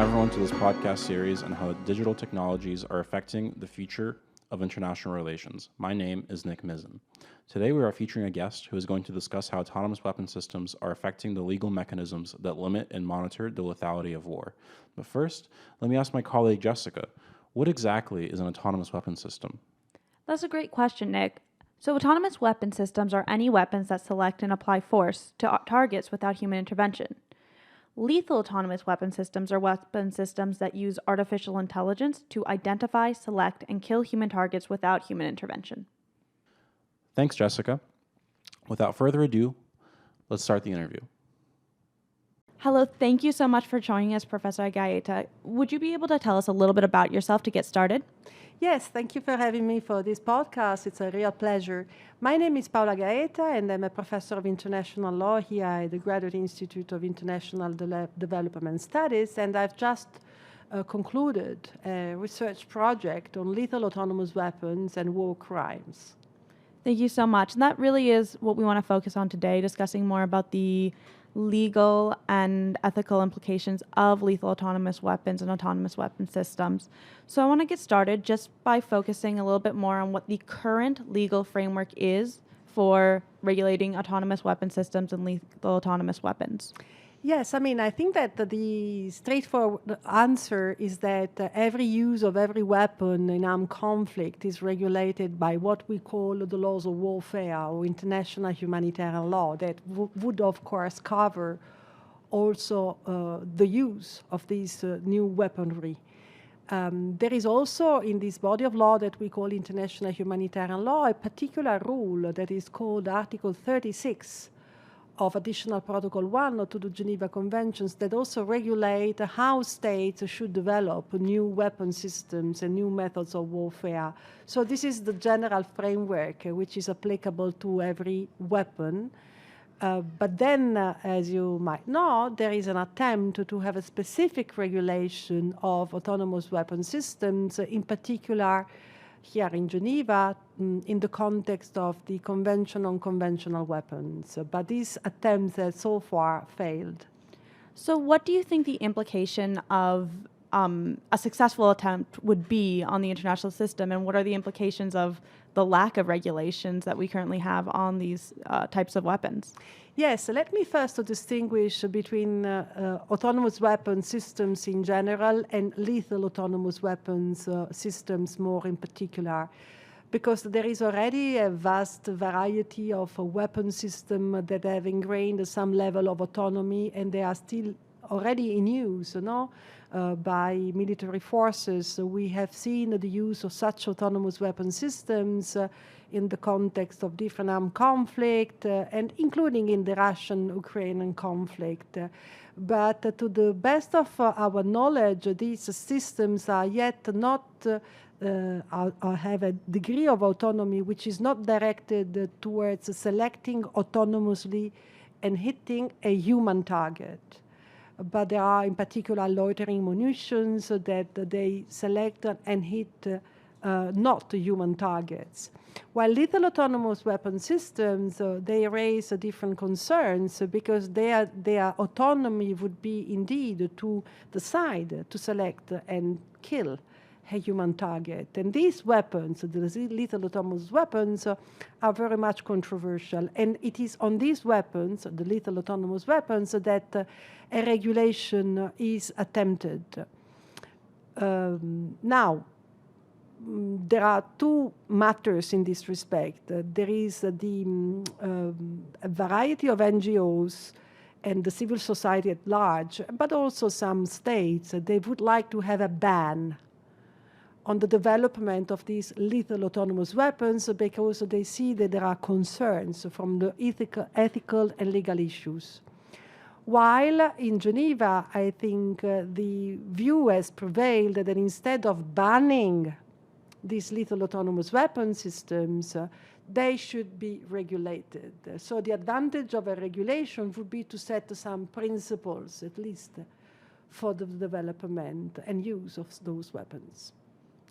everyone to this podcast series on how digital technologies are affecting the future of international relations. My name is Nick Mizin. Today we are featuring a guest who is going to discuss how autonomous weapon systems are affecting the legal mechanisms that limit and monitor the lethality of war. But first, let me ask my colleague Jessica, what exactly is an autonomous weapon system? That's a great question, Nick. So autonomous weapon systems are any weapons that select and apply force to targets without human intervention. Lethal autonomous weapon systems are weapon systems that use artificial intelligence to identify, select, and kill human targets without human intervention. Thanks, Jessica. Without further ado, let's start the interview. Hello, thank you so much for joining us, Professor Gaeta. Would you be able to tell us a little bit about yourself to get started? Yes, thank you for having me for this podcast. It's a real pleasure. My name is Paola Gaeta, and I'm a professor of international law here at the Graduate Institute of International Development Studies, and I've just concluded a research project on lethal autonomous weapons and war crimes. Thank you so much. And that really is what we want to focus on today, discussing more about the legal and ethical implications of lethal autonomous weapons and autonomous weapon systems. So I want to get started just by focusing a little bit more on what the current legal framework is for regulating autonomous weapon systems and lethal autonomous weapons. Yes, I think that the straightforward answer is that every use of every weapon in armed conflict is regulated by what we call the laws of warfare or international humanitarian law that would, of course, cover also the use of this new weaponry. There is also in this body of law that we call international humanitarian law a particular rule that is called Article 36 of Additional Protocol 1 to the Geneva Conventions that also regulate how states should develop new weapon systems and new methods of warfare. So this is the general framework which is applicable to every weapon. But then, as you might know, there is an attempt to have a specific regulation of autonomous weapon systems, in particular here in Geneva, in the context of the Convention on Conventional Weapons. But these attempts have so far failed. So what do you think the implication of a successful attempt would be on the international system, and what are the implications of the lack of regulations that we currently have on these types of weapons? Yes, let me first distinguish between autonomous weapon systems in general and lethal autonomous weapons systems more in particular, because there is already a vast variety of weapon systems that have ingrained some level of autonomy, and they are still already in use, by military forces. We have seen the use of such autonomous weapon systems in the context of different armed conflict, and including in the Russian-Ukrainian conflict. But to the best of our knowledge, these systems are yet not have a degree of autonomy which is not directed towards selecting autonomously and hitting a human target. But there are in particular loitering munitions that they select and hit not human targets. While lethal autonomous weapon systems, they raise different concerns because their autonomy would be indeed to decide to select and kill a human target. And these weapons, the lethal autonomous weapons, are very much controversial. And it is on these weapons, the lethal autonomous weapons, that a regulation is attempted. Now, there are two matters in this respect. There is a variety of NGOs and the civil society at large, but also some states, they would like to have a ban on the development of these lethal autonomous weapons because they see that there are concerns from the ethical and legal issues. While in Geneva, I think the view has prevailed that instead of banning these lethal autonomous weapon systems, they should be regulated. So the advantage of a regulation would be to set some principles, at least, for the development and use of those weapons.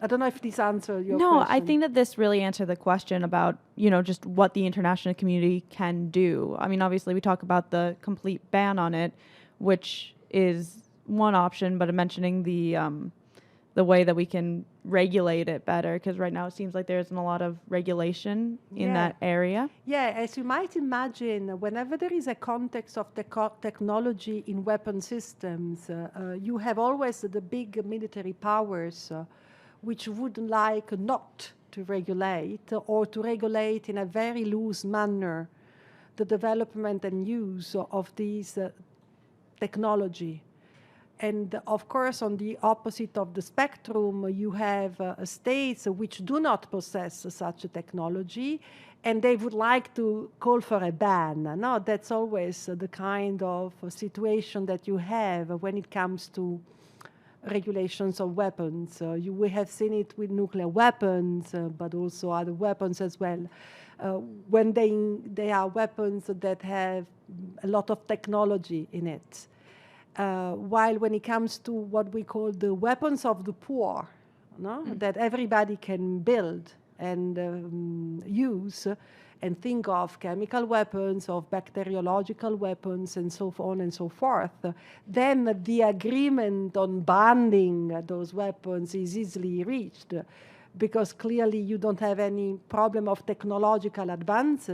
I don't know if this answers your question. No, I think that this really answered the question about, just what the international community can do. I mean, obviously, we talk about the complete ban on it, which is one option, but mentioning the way that we can regulate it better, because right now it seems like there isn't a lot of regulation in that area. Yeah, as you might imagine, whenever there is a context of technology in weapon systems, you have always the big military powers which would like not to regulate or to regulate in a very loose manner the development and use of these technology. And of course, on the opposite of the spectrum, you have states which do not possess such a technology, and they would like to call for a ban. No, that's always the kind of situation that you have when it comes to regulations of weapons. We have seen it with nuclear weapons, but also other weapons as well. When they are weapons that have a lot of technology in it. While when it comes to what we call the weapons of the poor, that everybody can build and use and think of chemical weapons, of bacteriological weapons, and so on and so forth, then the agreement on banning those weapons is easily reached, because clearly you don't have any problem of technological advance,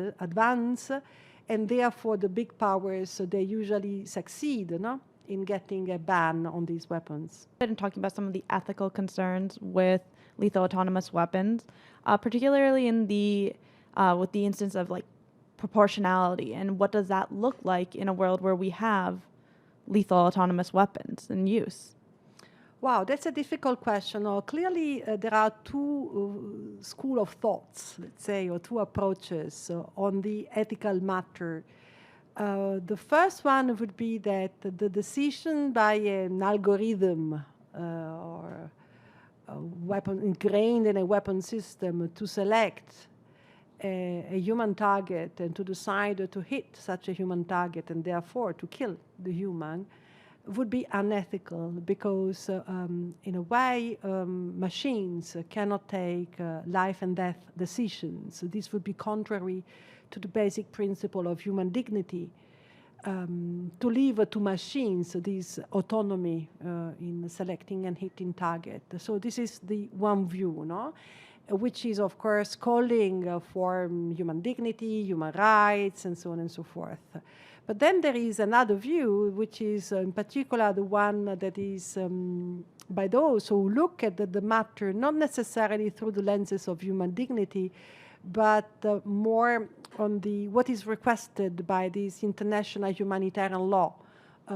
and therefore the big powers, they usually succeed, in getting a ban on these weapons. And talking about some of the ethical concerns with lethal autonomous weapons, particularly in with the instance of like proportionality, and what does that look like in a world where we have lethal autonomous weapons in use? Wow, that's a difficult question. Clearly, there are two schools of thoughts, let's say, or two approaches on the ethical matter. The first one would be that the decision by an algorithm or a weapon ingrained in a weapon system to select a human target and to decide to hit such a human target and therefore to kill the human would be unethical, because in a way machines cannot take life and death decisions. This would be contrary to the basic principle of human dignity, to leave to machines this autonomy in selecting and hitting target. So this is the one view, which is of course calling for human dignity, human rights, and so on and so forth. But then there is another view, which is in particular the one that is by those who look at the matter not necessarily through the lenses of human dignity, but more on what is requested by this international humanitarian law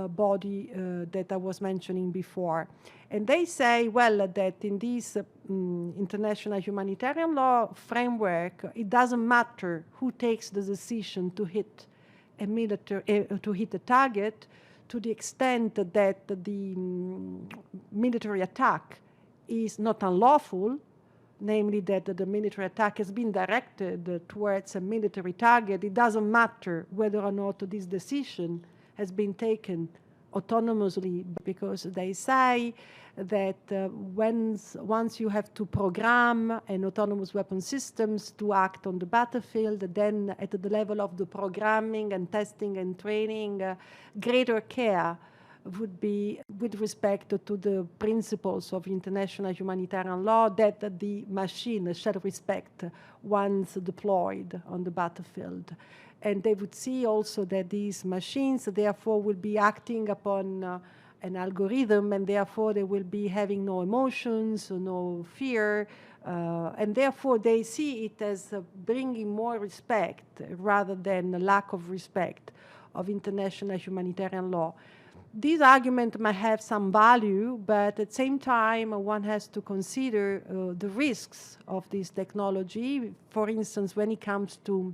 body that I was mentioning before. And they say, well, that in this international humanitarian law framework, it doesn't matter who takes the decision to hit a target, to the extent that the military attack is not unlawful, namely that the military attack has been directed towards a military target. It doesn't matter whether or not this decision has been taken autonomously, because they say that once you have to program an autonomous weapon systems to act on the battlefield, then at the level of the programming and testing and training, greater care would be with respect to the principles of international humanitarian law that the machine shall respect once deployed on the battlefield. And they would see also that these machines, therefore, will be acting upon an algorithm, and therefore they will be having no emotions, no fear, and therefore they see it as bringing more respect rather than a lack of respect of international humanitarian law. This argument might have some value, but at the same time, one has to consider the risks of this technology. For instance, when it comes to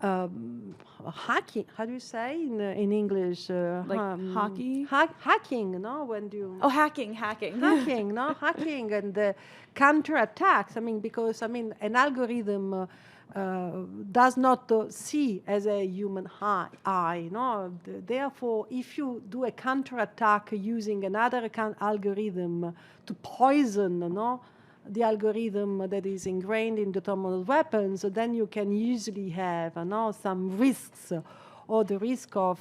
hacking, how do you say in English? Hockey? Hacking, no? When do you... Oh, hacking. Hacking, no? Hacking and counterattacks. Because an algorithm does not see as a human eye, no? Therefore, if you do a counterattack using another algorithm to poison, the algorithm that is ingrained in the autonomous weapons, then you can usually have some risks, or the risk of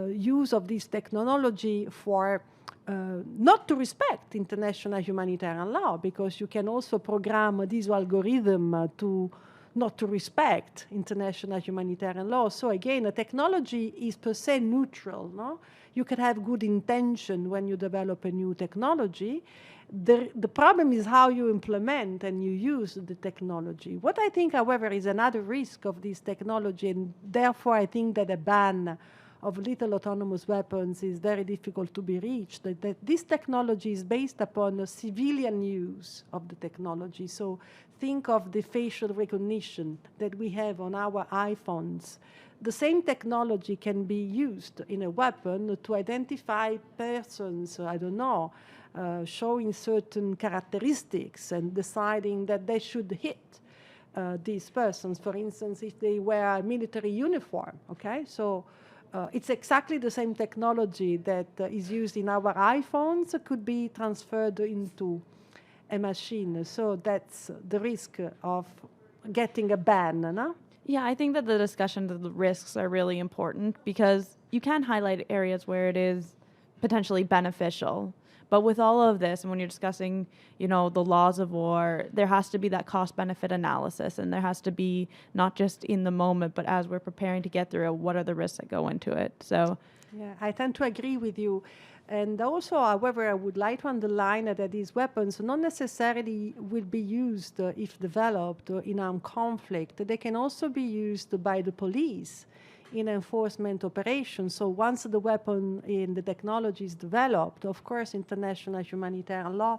use of this technology for not to respect international humanitarian law, because you can also program this algorithm to not to respect international humanitarian law. So again, a technology is per se neutral. No? You can have good intention when you develop a new technology. The problem is how you implement and you use the technology. What I think, however, is another risk of this technology, and therefore I think that a ban of lethal autonomous weapons is very difficult to be reached, that this technology is based upon a civilian use of the technology. So think of the facial recognition that we have on our iPhones. The same technology can be used in a weapon to identify persons, I don't know, showing certain characteristics and deciding that they should hit these persons, for instance, if they wear a military uniform, okay? So it's exactly the same technology that is used in our iPhones could be transferred into a machine. So that's the risk of getting a ban, no? Yeah, I think that the discussion of the risks are really important, because you can highlight areas where it is potentially beneficial. But with all of this, and when you're discussing, the laws of war, there has to be that cost-benefit analysis, and there has to be not just in the moment, but as we're preparing to get through it, what are the risks that go into it? So, yeah, I tend to agree with you. And also, however, I would like to underline that these weapons not necessarily will be used, if developed, in armed conflict. They can also be used by the police in enforcement operations. So once the weapon in the technology is developed, of course, international humanitarian law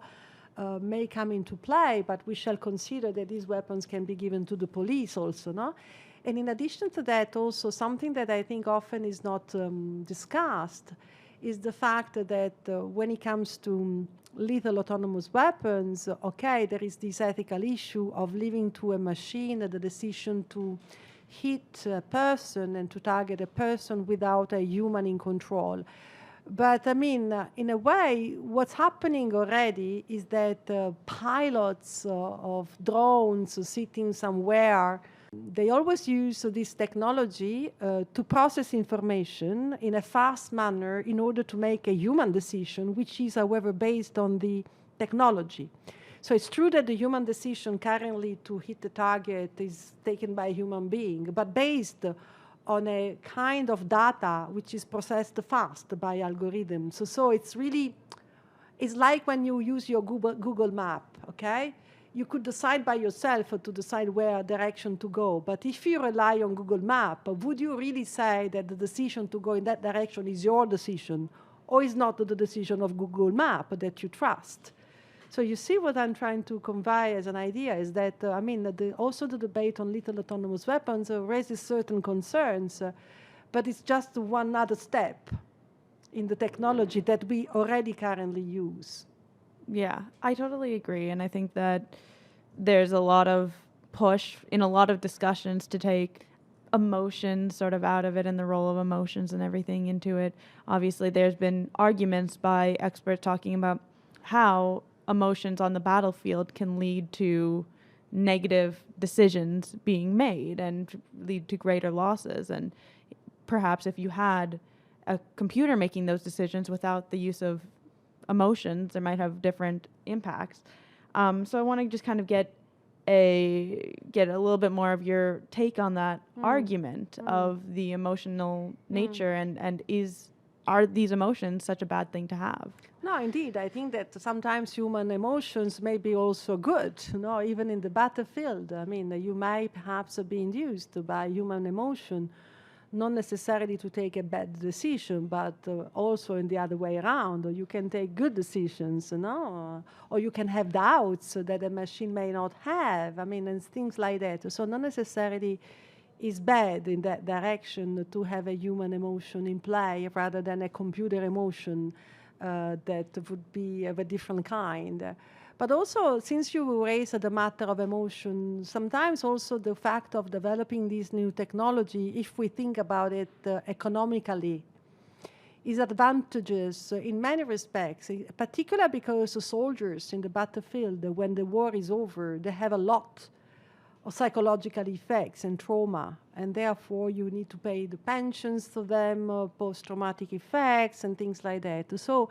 may come into play, but we shall consider that these weapons can be given to the police also, no? And in addition to that, also something that I think often is not discussed is the fact that when it comes to lethal autonomous weapons, okay, there is this ethical issue of leaving to a machine the decision to hit a person and to target a person without a human in control. But I mean, in a way, what's happening already is that pilots of drones sitting somewhere, they always use this technology to process information in a fast manner in order to make a human decision, which is, however, based on the technology. So it's true that the human decision currently to hit the target is taken by a human being, but based on a kind of data which is processed fast by algorithms. So it's really, it's like when you use your Google map, okay? You could decide by yourself to decide where direction to go. But if you rely on Google Map, would you really say that the decision to go in that direction is your decision, or is not the decision of Google Map that you trust? So you see what I'm trying to convey as an idea is that, also the debate on lethal autonomous weapons raises certain concerns, but it's just one other step in the technology that we already currently use. yeah, I totally agree. And I think that there's a lot of push in a lot of discussions to take emotions sort of out of it and the role of emotions and everything into it. Obviously, there's been arguments by experts talking about how emotions on the battlefield can lead to negative decisions being made and lead to greater losses. And perhaps if you had a computer making those decisions without the use of emotions, there might have different impacts. So I want to just kind of get a little bit more of your take on that argument of the emotional nature and are these emotions such a bad thing to have? No, indeed. I think that sometimes human emotions may be also good, even in the battlefield. I mean, you may perhaps be induced by human emotion, not necessarily to take a bad decision, but also in the other way around. Or you can take good decisions, or you can have doubts that a machine may not have. I mean, and things like that. So not necessarily is bad in that direction to have a human emotion in play rather than a computer emotion that would be of a different kind. But also, since you raised the matter of emotion, sometimes also the fact of developing this new technology, if we think about it economically, is advantageous in many respects, particularly because the soldiers in the battlefield, when the war is over, they have a lot or psychological effects and trauma, and therefore you need to pay the pensions to them, post-traumatic effects and things like that. So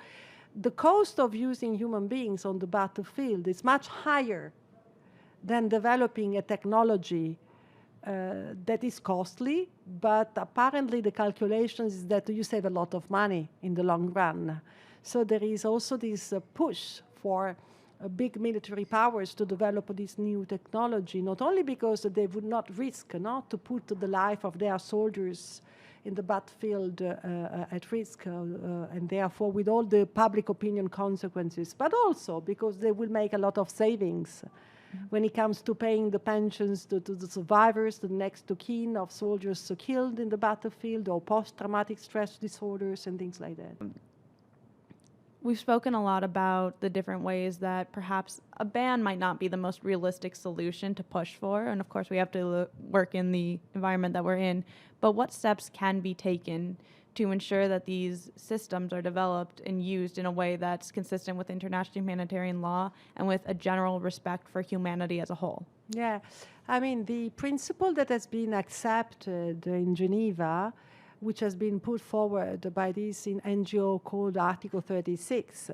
the cost of using human beings on the battlefield is much higher than developing a technology that is costly, but apparently the calculations is that you save a lot of money in the long run. So there is also this push for big military powers to develop this new technology, not only because they would not risk to put the life of their soldiers in the battlefield at risk, and therefore with all the public opinion consequences, but also because they will make a lot of savings when it comes to paying the pensions to the survivors, the next of kin of soldiers killed in the battlefield, or post-traumatic stress disorders and things like that. We've spoken a lot about the different ways that perhaps a ban might not be the most realistic solution to push for, and of course we have to work in the environment that we're in, but what steps can be taken to ensure that these systems are developed and used in a way that's consistent with international humanitarian law and with a general respect for humanity as a whole? Yeah, I mean, the principle that has been accepted in Geneva, which has been put forward by this NGO called Article 36,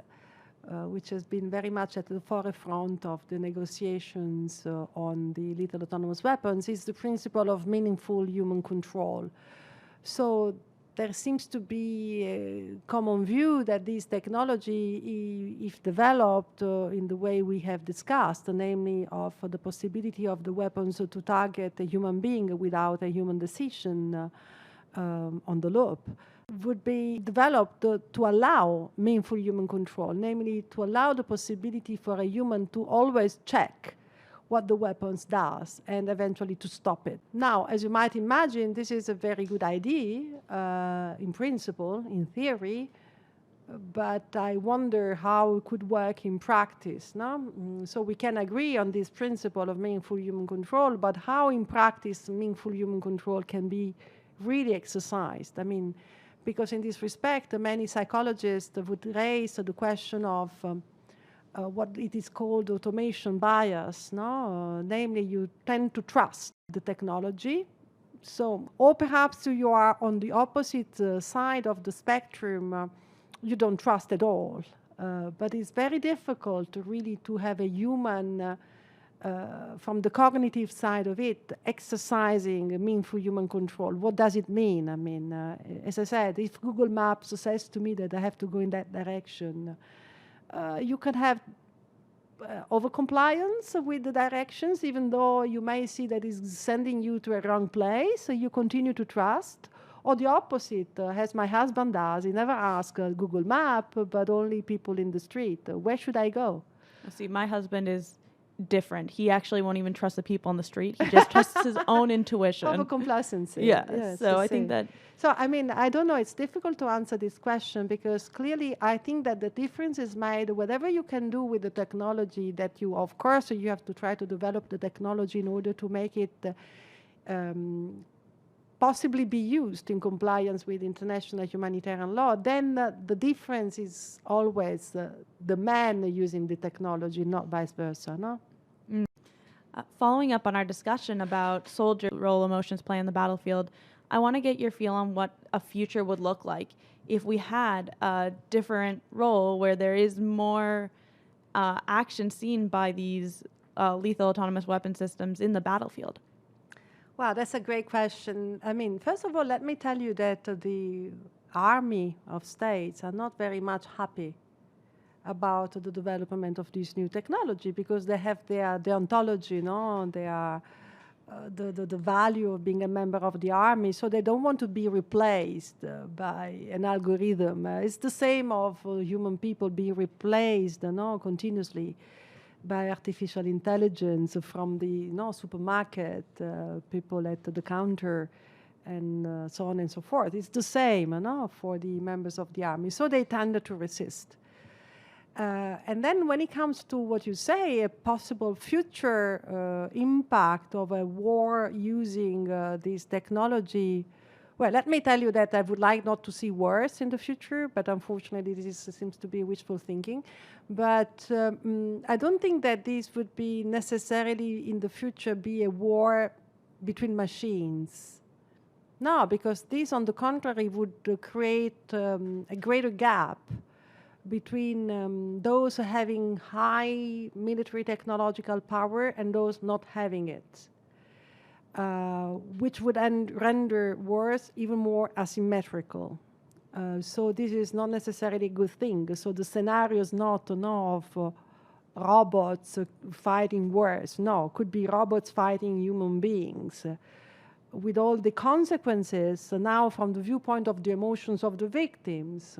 which has been very much at the forefront of the negotiations on the lethal autonomous weapons, is the principle of meaningful human control. So there seems to be a common view that this technology, if developed in the way we have discussed, namely of the possibility of the weapons to target a human being without a human decision on the loop, would be developed to allow meaningful human control, namely to allow the possibility for a human to always check what the weapons does and eventually to stop it. Now, as you might imagine, this is a very good idea in principle, in theory, but I wonder how it could work in practice. No? So we can agree on this principle of meaningful human control, but how in practice meaningful human control can be really exercised? I mean, because in this respect, many psychologists would raise the question of what it is called automation bias, no? Namely, you tend to trust the technology. So, or perhaps you are on the opposite side of the spectrum, you don't trust at all. But it's very difficult to really to have a human, from the cognitive side of it, exercising meaningful human control. What does it mean? I mean, as I said, if Google Maps says to me that I have to go in that direction, you can have over-compliance with the directions, even though you may see that it's sending you to a wrong place, so you continue to trust. Or the opposite, as my husband does, he never asks Google Map, but only people in the street. Where should I go? See, my husband is different. He actually won't even trust the people on the street. He just trusts his own intuition. Over-complacency. Yeah, yes, so I think that... So, I mean, I don't know. It's difficult to answer this question because clearly I think that the difference is made whatever you can do with the technology that you, of course, you have to try to develop the technology in order to make it possibly be used in compliance with international humanitarian law, then the difference is always the man using the technology, not vice versa, no? Following up on our discussion about soldier role emotions play on the battlefield, I want to get your feel on what a future would look like if we had a different role where there is more action seen by these lethal autonomous weapon systems in the battlefield. Wow, that's a great question. I mean, first of all, let me tell you that the army of states are not very much happy about the development of this new technology because they have their deontology, no? They are the value of being a member of the army, so they don't want to be replaced by an algorithm. It's the same of human people being replaced, no, continuously by artificial intelligence from the supermarket, people at the counter, and so on and so forth. It's the same for the members of the army. So they tend to resist. And then when it comes to what you say, a possible future impact of a war using this technology, Well, let me tell you that I would like not to see wars in the future, but unfortunately seems to be wishful thinking. But I don't think that this would be necessarily in the future be a war between machines. No, because this, on the contrary, would create a greater gap between those having high military technological power and those not having it. Which would render wars even more asymmetrical. So this is not necessarily a good thing. So the scenario is not of robots fighting wars. No, could be robots fighting human beings. With all the consequences now from the viewpoint of the emotions of the victims,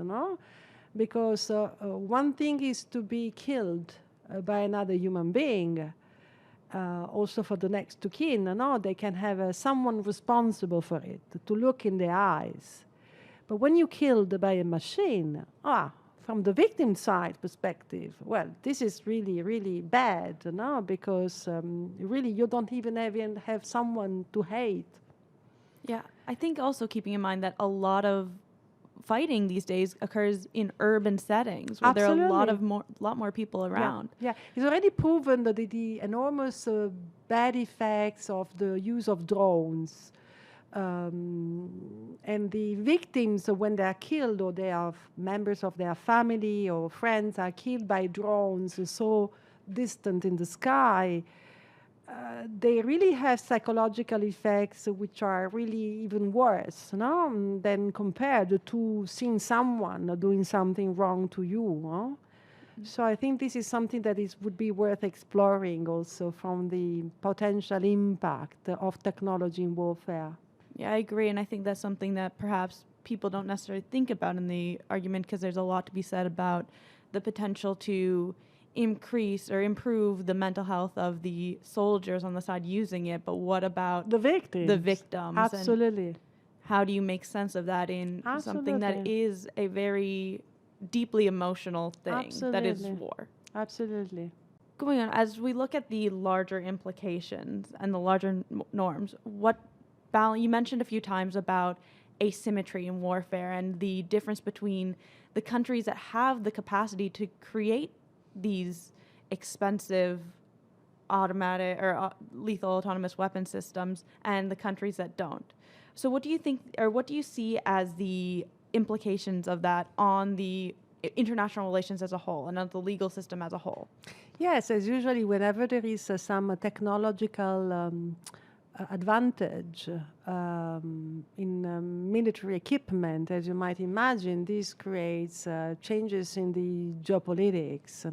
because one thing is to be killed by another human being. Also for the next to kin, they can have someone responsible for it, to look in the eyes. But when you're killed by a machine, from the victim side perspective, well, this is really, really bad, because really you don't even have someone to hate. Yeah, I think also keeping in mind that a lot of fighting these days occurs in urban settings where there are a lot more people around. Yeah. It's already proven that the enormous bad effects of the use of drones and the victims, when they are killed or they are members of their family or friends are killed by drones so distant in the sky, they really have psychological effects which are really even worse than compared to seeing someone doing something wrong to you. So I think this is something that would be worth exploring also from the potential impact of technology in warfare. Yeah, I agree. And I think that's something that perhaps people don't necessarily think about in the argument, because there's a lot to be said about the potential to increase or improve the mental health of the soldiers on the side using it, but what about the victims? Absolutely. And how do you make sense of that in something that is a very deeply emotional thing that is war? Absolutely. Going on, as we look at the larger implications and the larger norms, you mentioned a few times about asymmetry in warfare and the difference between the countries that have the capacity to create these expensive automatic or lethal autonomous weapon systems and the countries that don't. So what do you think, or what do you see as the implications of that on the international relations as a whole and on the legal system as a whole? Yes, as usually whenever there is some technological advantage in military equipment, as you might imagine, this creates changes in the geopolitics.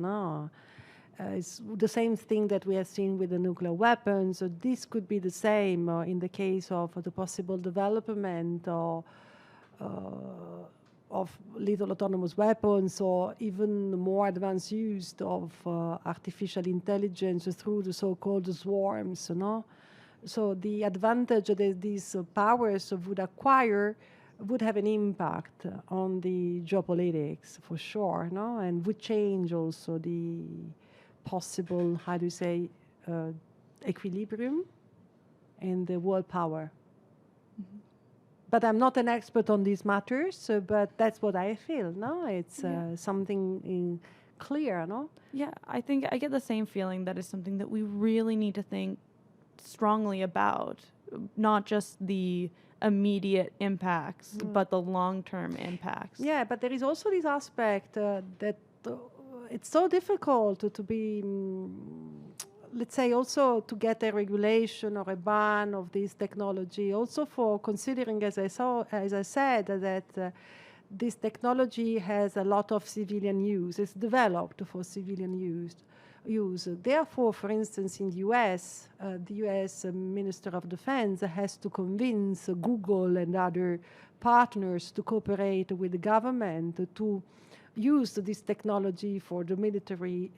It's the same thing that we have seen with the nuclear weapons. So this could be the same in the case of the possible development of lethal autonomous weapons, or even more advanced use of artificial intelligence through the so-called swarms. So the advantage that these powers would acquire would have an impact on the geopolitics for sure, and would change also the possible, equilibrium in the world power. Mm-hmm. But I'm not an expert on these matters, but that's what I feel. It's something clear, Yeah, I think I get the same feeling that it's something that we really need to think strongly about, not just the immediate impacts, but the long-term impacts. Yeah, but there is also this aspect that it's so difficult to be, let's say, also to get a regulation or a ban of this technology, also for considering, as I said, that this technology has a lot of civilian use. It's developed for civilian use. Therefore, for instance, in the US, the US Minister of Defense has to convince Google and other partners to cooperate with the government to use this technology for the military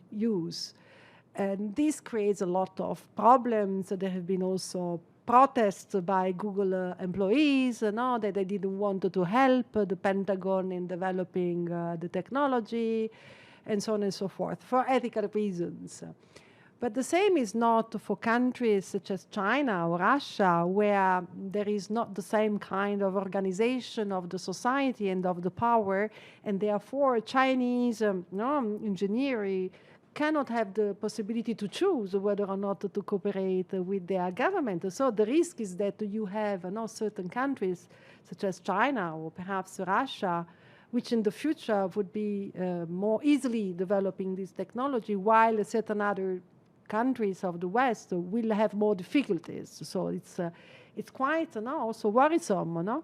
use. And this creates a lot of problems. There have been also protests by Google employees, that they didn't want to help the Pentagon in developing the technology, and so on and so forth, for ethical reasons. But the same is not for countries such as China or Russia, where there is not the same kind of organization of the society and of the power, and therefore Chinese engineering cannot have the possibility to choose whether or not to cooperate with their government. So the risk is that you have certain countries such as China or perhaps Russia, which in the future would be more easily developing this technology, while certain other countries of the West will have more difficulties. So it's quite also worrisome,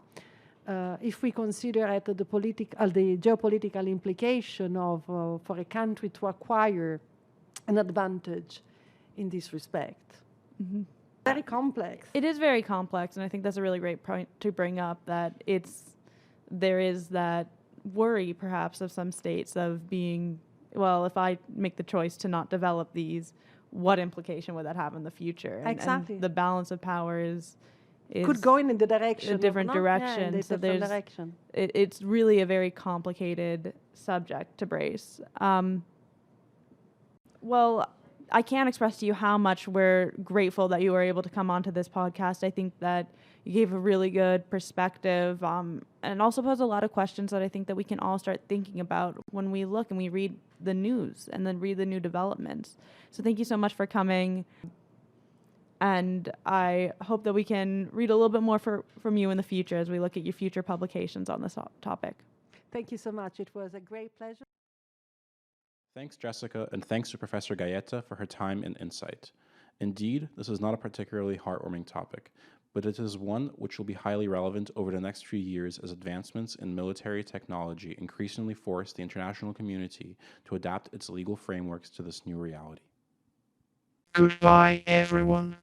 if we consider at the geopolitical implication of for a country to acquire an advantage in this respect. Mm-hmm. Very complex. It is very complex, and I think that's a really great point to bring up, that there is that worry perhaps of some states of being, well, if I make the choice to not develop these, what implication would that have in the future? Exactly. And the balance of power is could go in the direction a different direction. Yeah, so it's really a very complicated subject to brace. Well, I can't express to you how much we're grateful that you were able to come onto this podcast. I think that you gave a really good perspective, and also posed a lot of questions that I think that we can all start thinking about when we look and we read the news and then read the new developments. So thank you so much for coming. And I hope that we can read a little bit more from you in the future as we look at your future publications on this topic. Thank you so much. It was a great pleasure. Thanks, Jessica, and thanks to Professor Gaeta for her time and insight. Indeed, this is not a particularly heartwarming topic, but it is one which will be highly relevant over the next few years as advancements in military technology increasingly force the international community to adapt its legal frameworks to this new reality. Goodbye, everyone.